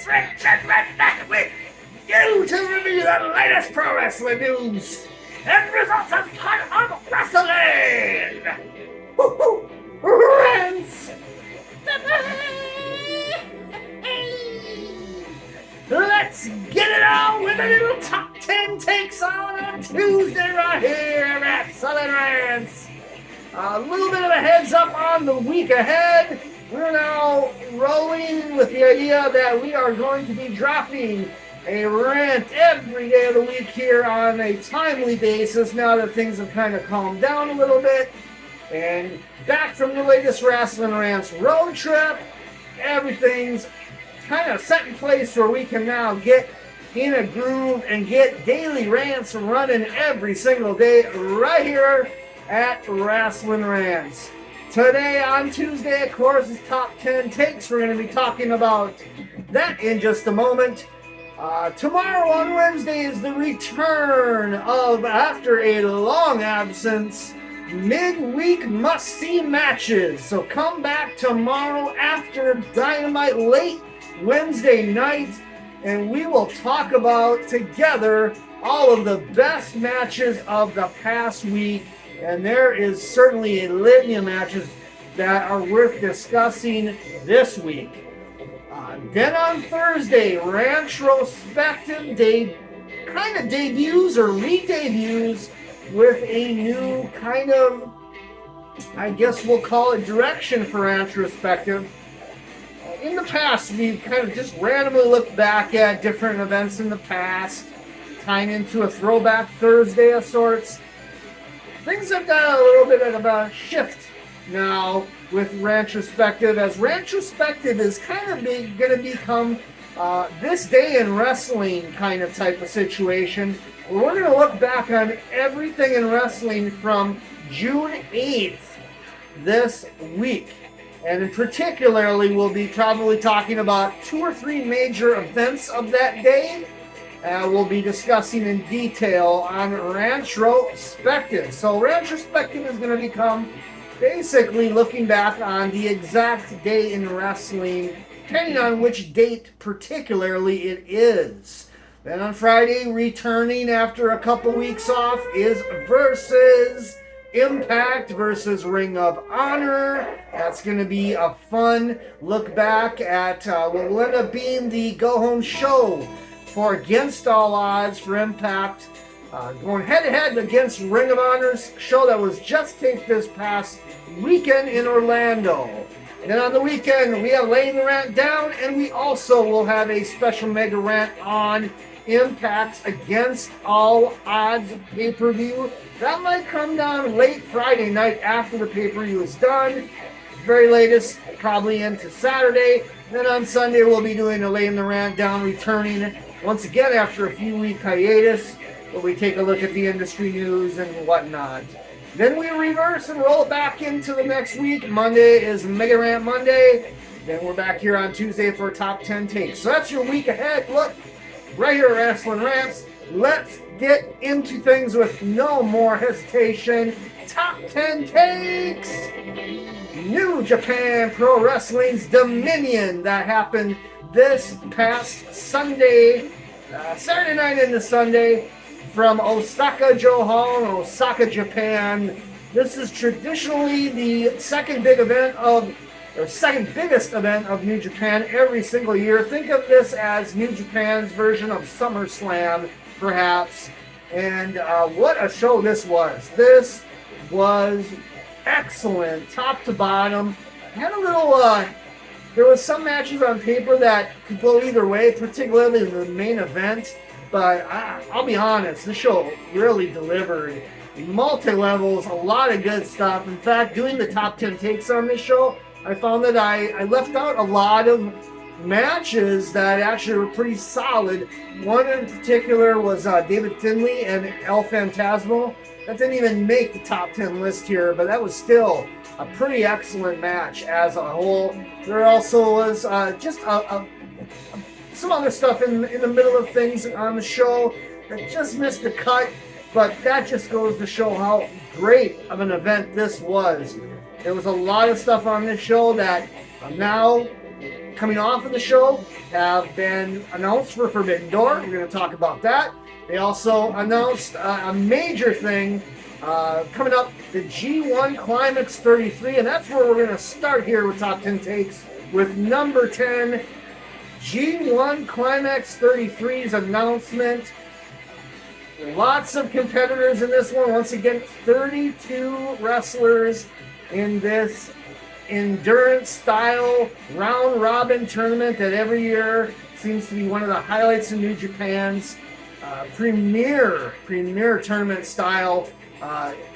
It's Rich and Red back with you to review the latest pro wrestling news and results as part of wrestling. Woo-hoo! Rants! Let's get it on with a little top 10 takes on Tuesday right here at Southern Rants. A little bit of a heads up on the week ahead. We're now rolling with the idea that we are going to be dropping a rant every day of the week here on a timely basis now that things have kind of calmed down a little bit. And back from the latest Wrestling Rants road trip, everything's kind of set in place where we can now get in a groove and get daily rants running every single day right here at Wrestling Rants. Today on Tuesday, of course, is Top 10 Takes. We're going to be talking about that in just a moment. Tomorrow on Wednesday is the return of, after a long absence, midweek must-see matches. So come back tomorrow after Dynamite late Wednesday night, and we will talk about together all of the best matches of the past week. And there is certainly a litany of matches that are worth discussing this week. Then on Thursday, Rantrospective kind of debuts or re-debuts with a new kind of, I guess we'll call it, direction for Rantrospective. In the past, we've kind of just randomly looked back at different events in the past, tying into a throwback Thursday of sorts. Things have got a little bit of a shift now with Rantrospective, as Rantrospective is kind of going to become this day in wrestling kind of type of situation. We're going to look back on everything in wrestling from June 8th this week. And particularly, we'll be probably talking about 2 or 3 major events of that day. We'll be discussing in detail on Rantrospective. So Rantrospective is going to become basically looking back on the exact day in wrestling, depending on which date particularly it is. Then on Friday, returning after a couple weeks off, is Versus Impact versus Ring of Honor. That's going to be a fun look back at what will end up being the go-home show for Against All Odds for Impact, going head-to-head against Ring of Honor's show that was just taped this past weekend in Orlando. And then on the weekend, we have Laying the Rant Down, and we also will have a special mega rant on Impact's Against All Odds pay-per-view. That might come down late Friday night after the pay-per-view is done. Very latest, probably into Saturday. Then on Sunday, we'll be doing a Laying the Rant Down, returning once again after a few-week hiatus, where we take a look at the industry news and whatnot. Then we reverse and roll it back into the next week. Monday is Mega Rant Monday. Then we're back here on Tuesday for Top 10 Takes. So that's your week ahead. Look, right here at Wrestling Rants. Let's get into things with no more hesitation. Top 10 Takes. New Japan Pro Wrestling's Dominion that happened this past Sunday, Saturday night into Sunday, from Osaka Joe in Osaka, Japan. This is traditionally the second biggest event of New Japan every single year. Think of this as New Japan's version of SummerSlam, perhaps. And what a show this was. This was excellent, top to bottom. Had a little, there was some matches on paper that could go either way, particularly in the main event. But I'll be honest, this show really delivered. Multi-levels, a lot of good stuff. In fact, doing the top 10 takes on this show, I found that I left out a lot of matches that actually were pretty solid. One in particular was David Finlay and El Phantasmo. That didn't even make the top 10 list here, but that was still a pretty excellent match as a whole. There also was just some other stuff in the middle of things on the show that just missed the cut, but that just goes to show how great of an event this was. There was a lot of stuff on this show that now coming off of the show have been announced for Forbidden Door. We're going to talk about that. They also announced a major thing coming up, the G1 Climax 33, and that's where we're going to start here with Top 10 Takes with number 10, G1 Climax 33's announcement. Lots of competitors in this one. Once again, 32 wrestlers in this endurance-style round-robin tournament that every year seems to be one of the highlights in New Japan's premier tournament style.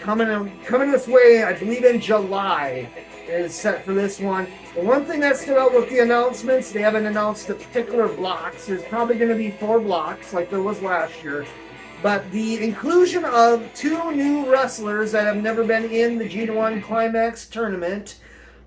Coming this way, I believe in July is set for this one. The one thing that stood out with the announcements, they haven't announced the particular blocks. There's probably going to be 4 blocks like there was last year. But the inclusion of 2 new wrestlers that have never been in the G1 Climax tournament.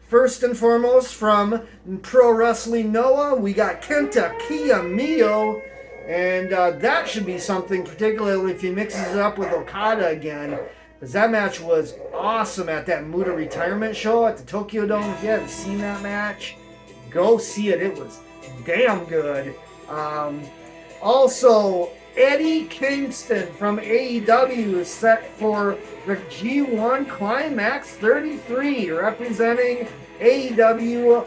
First and foremost, from Pro Wrestling Noah, we got Kenta Kiyomiya. And that should be something, particularly if he mixes it up with Okada again. Because that match was awesome at that Muta retirement show at the Tokyo Dome. If you haven't seen that match, go see it. It was damn good. Also, Eddie Kingston from AEW is set for the G1 Climax 33, representing AEW.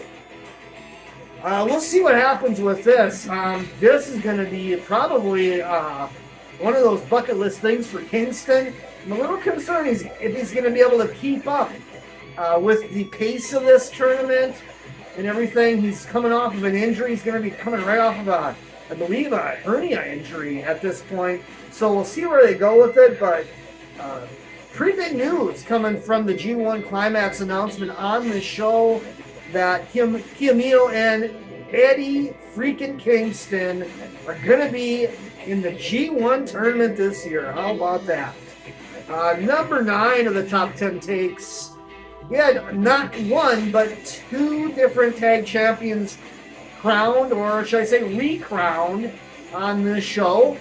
We'll see what happens with this. This is going to be probably one of those bucket list things for Kingston. I'm a little concerned if he's going to be able to keep up with the pace of this tournament and everything. He's coming off of an injury. He's going to be coming right off of I believe, a hernia injury at this point. So we'll see where they go with it. But pretty big news coming from the G1 Climax announcement on the show that Kiyomiya and Eddie freaking Kingston are going to be in the G1 tournament this year. How about that? Number 9 of the top 10 takes. We had not one, but 2 different tag champions crowned, or should I say recrowned, on this show.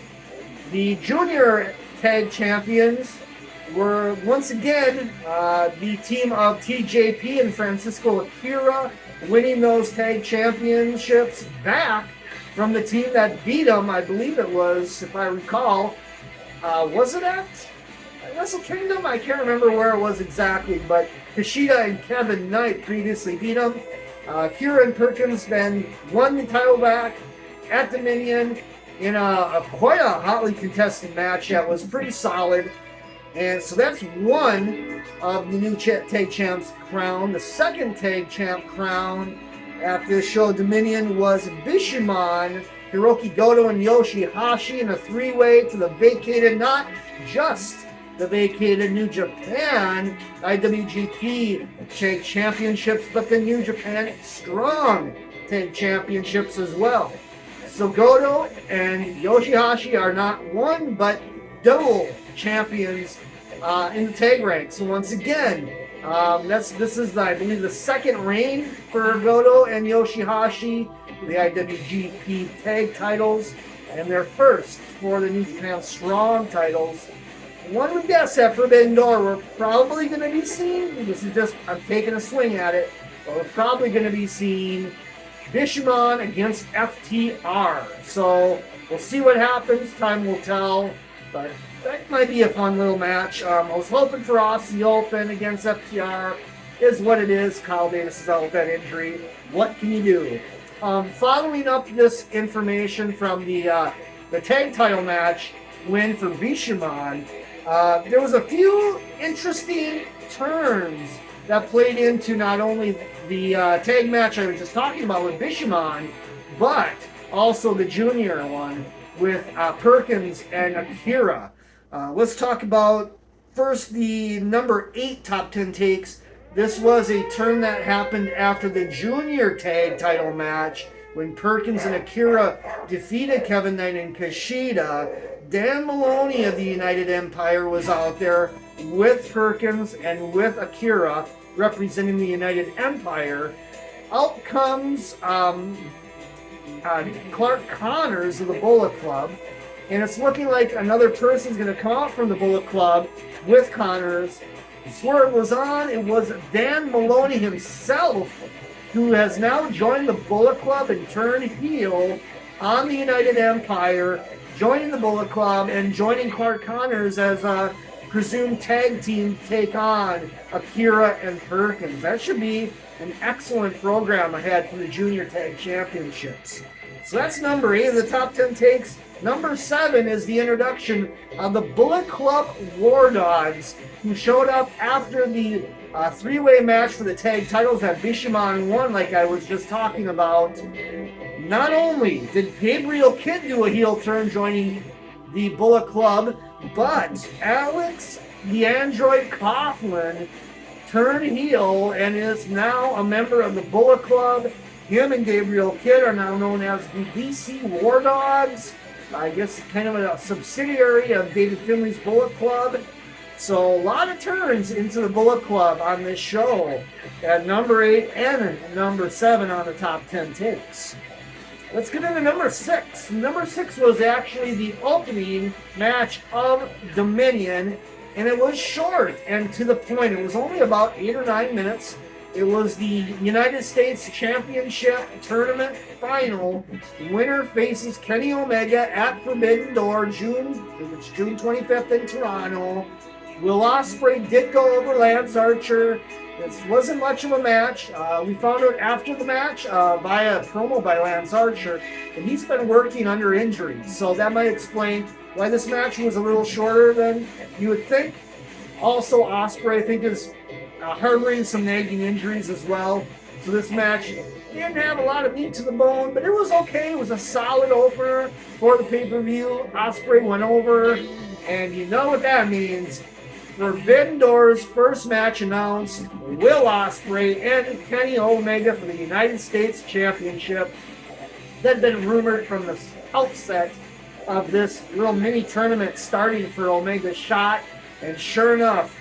The junior tag champions were once again the team of TJP and Francisco Akira, winning those tag championships back from the team that beat them. I believe it was, if I recall, was it at Wrestle Kingdom? I can't remember where it was exactly, but Kushida and Kevin Knight previously beat them. Akira and Perkins then won the title back at Dominion in quite a hotly contested match that was pretty solid. And so that's one of the new tag champs crown. The second tag champ crown at this show, Dominion, was Bishamon, Hiroki Goto, and Yoshihashi in a 3-way to the vacated, not just the vacated New Japan IWGP Tag Championships, but the New Japan Strong Tag Championships as well. So Goto and Yoshihashi are not one, but double champions in the tag ranks. So once again, this is, I believe, the second reign for Goto and Yoshihashi, the IWGP tag titles, and their first for the New Japan Strong titles. One would guess at Forbidden Door we're probably going to be seeing, this is just, I'm taking a swing at it, but we're probably going to be seeing Bishamon against FTR. So we'll see what happens, time will tell, but that might be a fun little match. I was hoping for Aussie Open against FTR. Is what it is. Kyle Davis is out with that injury. What can you do? Following up this information from the tag title match win for Bishamon, there was a few interesting turns that played into not only the tag match I was just talking about with Bishamon, but also the junior one with Perkins and Akira. Let's talk about first the number 8 top 10 takes. This was a turn that happened after the junior tag title match when Perkins and Akira defeated Kevin Knight and Kushida. Dan Maloney of the United Empire was out there with Perkins and with Akira representing the United Empire. Out comes Clark Connors of the Bullet Club, and it's looking like another person's going to come out from the Bullet Club with Connors. The swerve was on. It was Dan Maloney himself who has now joined the Bullet Club and turned heel on the United Empire, joining the Bullet Club and joining Clark Connors as a presumed tag team to take on Akira and Perkins. That should be an excellent program ahead for the Junior Tag Championships. So that's number 8 of the top 10 takes. Number 7 is the introduction of the Bullet Club War Dogs, who showed up after the three-way match for the tag titles that Bishamon won, like I was just talking about. Not only did Gabriel Kidd do a heel turn joining the Bullet Club, but Alex the Android Coughlin turned heel and is now a member of the Bullet Club. Him and Gabriel Kidd are now known as the DC War Dogs. I guess kind of a subsidiary of David Finley's Bullet Club. So a lot of turns into the Bullet Club on this show at number 8 and number 7 on the top 10 takes. Let's get into number 6. Number 6 was actually the opening match of Dominion, and it was short and to the point. It was only about 8 or 9 minutes. It was the United States Championship Tournament Final. Winner faces Kenny Omega at Forbidden Door, June 25th in Toronto. Will Ospreay did go over Lance Archer. This wasn't much of a match. We found out after the match via a promo by Lance Archer that he's been working under injuries. So that might explain why this match was a little shorter than you would think. Also, Ospreay, I think, is harboring some nagging injuries as well. So this match didn't have a lot of meat to the bone, but it was okay. It was a solid opener for the pay-per-view. Ospreay went over, and you know what that means. Forbidden Door's first match announced, Will Ospreay and Kenny Omega for the United States Championship. That had been rumored from the outset of this little mini tournament starting for Omega's shot, and sure enough,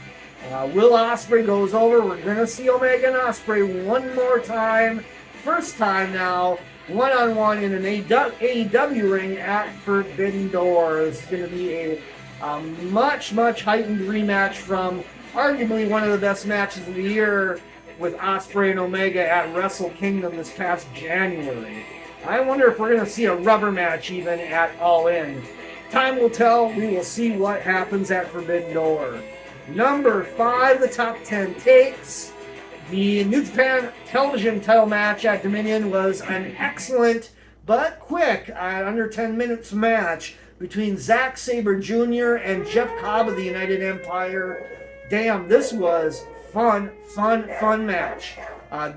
Will Ospreay goes over. We're going to see Omega and Ospreay one more time. First time now, one-on-one in an AEW ring at Forbidden Door. It's going to be a much, much heightened rematch from arguably one of the best matches of the year with Ospreay and Omega at Wrestle Kingdom this past January. I wonder if we're going to see a rubber match even at All In. Time will tell. We will see what happens at Forbidden Door. Number 5, the top 10 takes. The New Japan television title match at Dominion was an excellent but quick, under 10 minutes match between Zack Sabre Jr. and Jeff Cobb of the United Empire. Damn, this was fun match.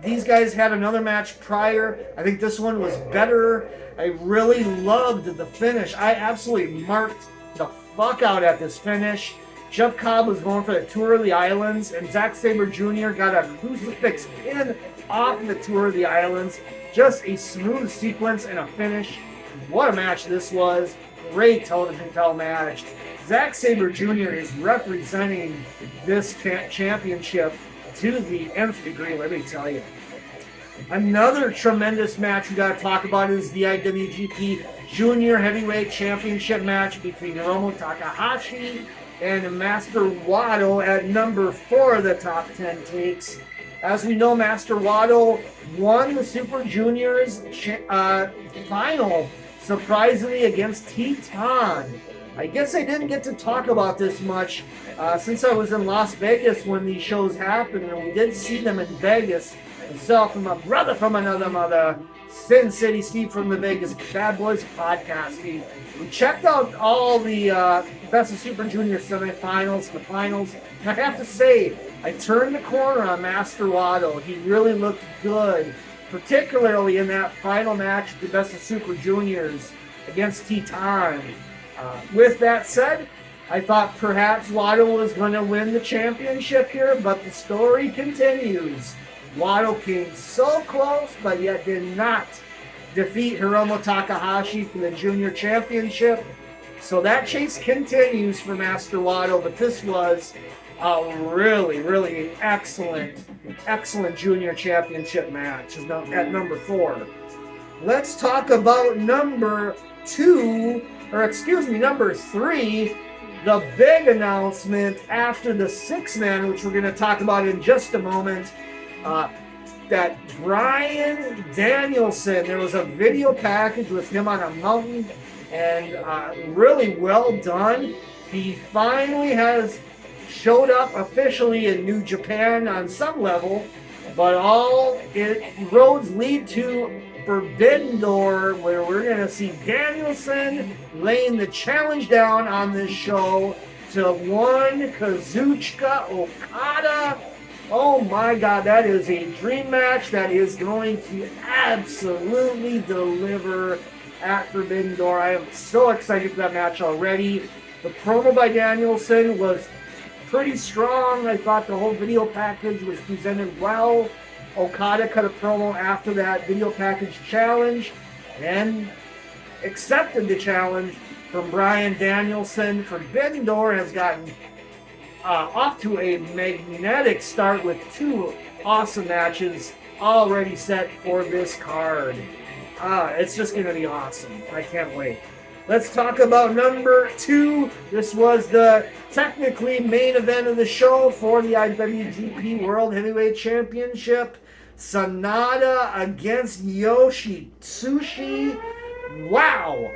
These guys had another match prior. I think this one was better. I really loved the finish. I absolutely marked the fuck out at this finish. Jeff Cobb was going for the Tour of the Islands, and Zack Sabre Jr. got a crucifix pin off the Tour of the Islands. Just a smooth sequence and a finish. What a match this was. Great television title match. Zack Sabre Jr. is representing this championship to the nth degree, let me tell you. Another tremendous match we got to talk about is the IWGP Junior Heavyweight Championship match between Hiromu Takahashi and Master Wato at number 4 of the top 10 takes. As we know, Master Wato won the Super Juniors final, surprisingly, against Teton. I guess I didn't get to talk about this much since I was in Las Vegas when these shows happened, and we did see them in Vegas. Myself and my brother from another mother, Sin City Steve from the Vegas Bad Boys podcasting. We checked out all the Best of Super Junior semifinals and the finals, and I have to say, I turned the corner on Master Wato. He really looked good, particularly in that final match, the Best of Super Juniors against Teton. With that said, I thought perhaps Wato was going to win the championship here, but the story continues. Wato came so close, but yet did not defeat Hiromu Takahashi for the Junior Championship. So that chase continues for Master Wato, but this was a really excellent Junior Championship match at number 4. Let's talk about number 3, the big announcement after the 6-man, which we're going to talk about in just a moment. that Bryan Danielson, there was a video package with him on a mountain, and really well done. He finally has showed up officially in New Japan on some level, but all roads lead to Forbidden Door, where we're going to see Danielson laying the challenge down on this show to one Kazuchika Okada. Oh my God, that is a dream match that is going to absolutely deliver at Forbidden Door. I am so excited for that match already. The promo by Danielson was pretty strong. I thought the whole video package was presented well. Okada cut a promo after that video package challenge and accepted the challenge from Bryan Danielson. Forbidden Door has gotten off to a magnetic start with two awesome matches already set for this card. It's just going to be awesome. I can't wait. Let's talk about number 2. This was the technically main event of the show for the IWGP World Heavyweight Championship. Sanada against Yoshihashi. Wow.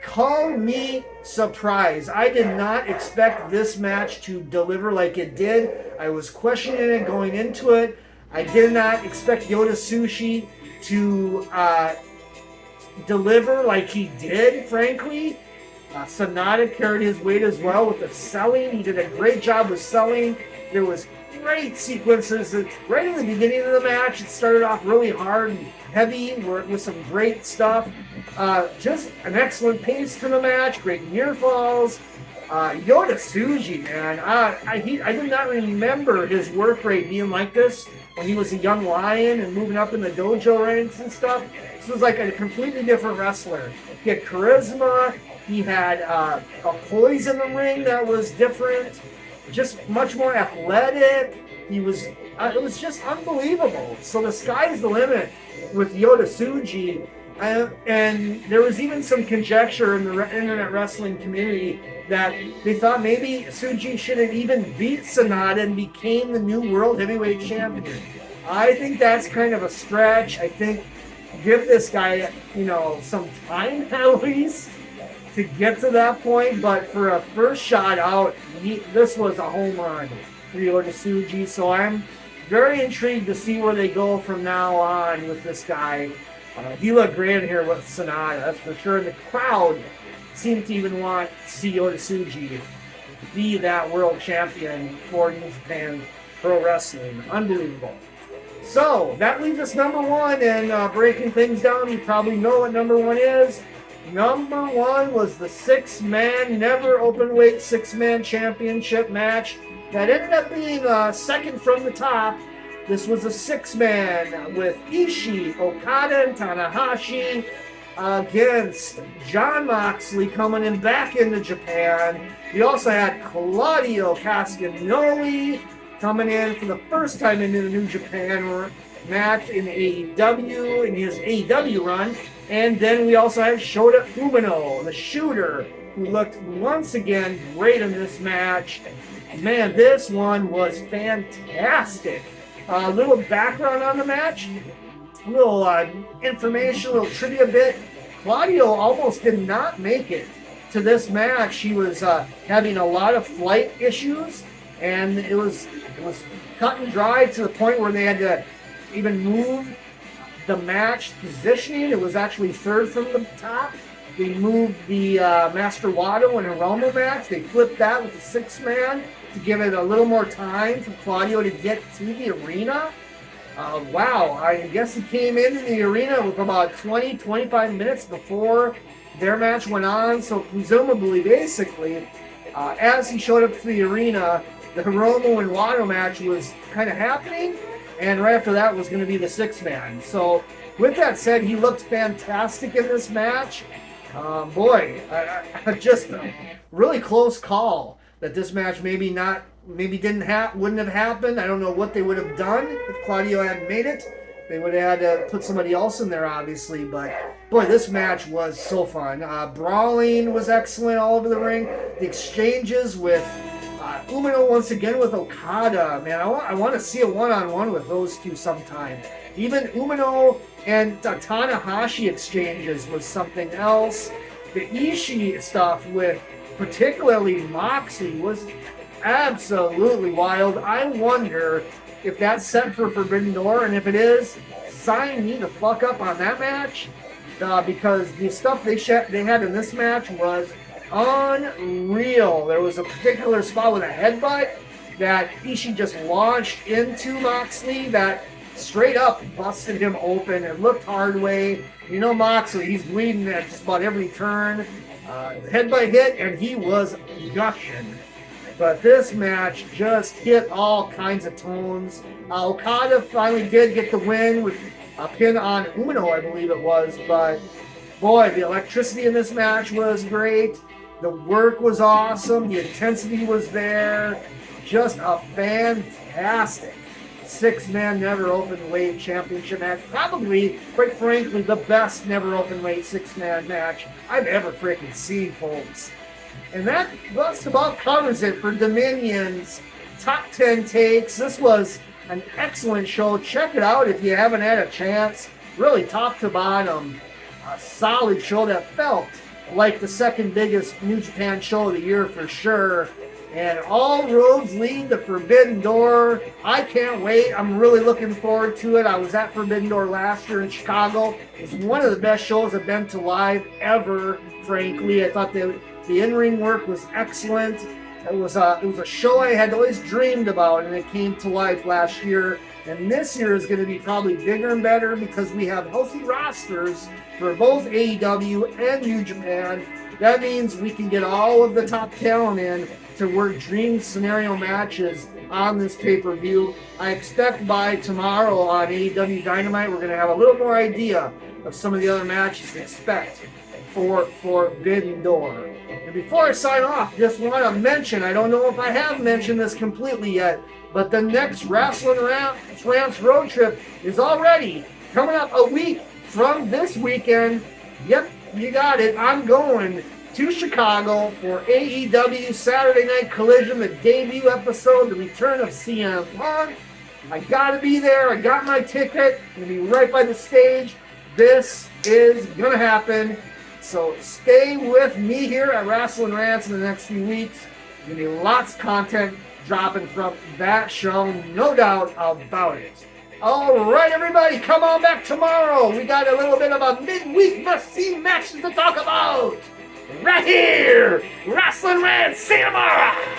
Call me surprised. I did not expect this match to deliver like it did. I was questioning it going into it. I did not expect Yoshihashi to deliver like he did, frankly. Sanada carried his weight as well with the selling. He did a great job with selling. There was great sequences. Right in the beginning of the match, it started off really hard and heavy with some great stuff. Just an excellent pace to the match. Great near falls. Yoshihashi, man, I did not remember his work rate being like this when he was a young lion and moving up in the dojo ranks and stuff. This was like a completely different wrestler. He had charisma. He had a poise in the ring that was different. Just much more athletic. It was just unbelievable. So the sky's the limit with Yoshihashi. And there was even some conjecture in the internet wrestling community that they thought maybe Suji should have even beat Sanada and became the new World Heavyweight Champion. I think that's kind of a stretch. I think give this guy, some time at least to get to that point. But for a first shot out, this was a home run for Yoshihashi. So I'm very intrigued to see where they go from now on with this guy. He looked great in here with Sanada, that's for sure. The crowd seemed to even want to see Yoshihashi be that world champion for New Japan Pro Wrestling. Unbelievable. So, that leaves us number 1, and breaking things down, you probably know what number 1 is. Number 1 was the 6-man, never openweight 6-man championship match that ended up being second from the top. This was a 6-man with Ishii, Okada, and Tanahashi against Jon Moxley coming in back into Japan. We also had Claudio Castagnoli coming in for the first time into the New Japan match in AEW, in his AEW run. And then we also had Shota Umino, the shooter, who looked once again great in this match. Man, this one was fantastic. A little background on the match, a little information, a little trivia bit. Claudio almost did not make it to this match. He was having a lot of flight issues, and it was cut and dry to the point where they had to even move the match positioning. It was actually third from the top. They moved the Master Wato and Hiromu match. They flipped that with the 6-man to give it a little more time for Claudio to get to the arena. Wow, I guess he came into the arena with about 20-25 minutes before their match went on. So presumably, basically, as he showed up to the arena, the Hiromu and Wato match was kind of happening. And right after that was going to be the 6-man. So with that said, he looked fantastic in this match. Just a really close call that this match wouldn't have happened. I don't know what they would have done if Claudio hadn't made it. They would have had to put somebody else in there, obviously. But boy, this match was so fun. Brawling was excellent all over the ring. The exchanges with Umino once again with Okada. Man, I want to see a one-on-one with those two sometime. Even Umino and Tanahashi exchanges was something else. The Ishii stuff with particularly Moxley was absolutely wild. I wonder if that's set for Forbidden Door, and if it is, sign me the fuck up on that match, because the stuff they had in this match was unreal. There was a particular spot with a headbutt that Ishii just launched into Moxley that straight up busted him open. It looked hard way. You know Moxley, he's bleeding at just about every turn. Headbutt hit, and he was gushing. But this match just hit all kinds of tones. Okada finally did get the win with a pin on Umino, I believe it was. But boy, the electricity in this match was great. The work was awesome. The intensity was there. Just a fantastic six-man never open weight championship match. Probably, quite frankly, the best never open weight six-man match I've ever freaking seen, folks. And that just about covers it for Dominion's top 10 takes. This was an excellent show. Check it out if you haven't had a chance. Really top to bottom, a solid show that felt like the second biggest New Japan show of the year for sure. And all roads lead to Forbidden Door. I can't wait. I'm really looking forward to it. I was at Forbidden Door last year in Chicago. It was one of the best shows I've been to live ever, frankly. I thought the in-ring work was excellent. It was a show I had always dreamed about, and it came to life last year. And this year is going to be probably bigger and better because we have healthy rosters for both AEW and New Japan. That means we can get all of the top talent in to work dream scenario matches on this pay-per-view. I expect by tomorrow on AEW Dynamite, we're going to have a little more idea of some of the other matches to expect for Forbidden Door. And before I sign off, just want to mention, I don't know if I have mentioned this completely yet, but the next Wrestling Rants road trip is already coming up a week from this weekend. Yep, you got it. I'm going to Chicago for AEW Saturday Night Collision, the debut episode, the return of CM Punk. I gotta be there. I got my ticket. I'm gonna be right by the stage. This is gonna happen. So stay with me here at Wrestling Rants in the next few weeks. There's gonna be lots of content dropping from that show, no doubt about it. All right, everybody, come on back tomorrow. We got a little bit of a midweek must-see matches to talk about. Right here, Wrestling Rants. See you tomorrow.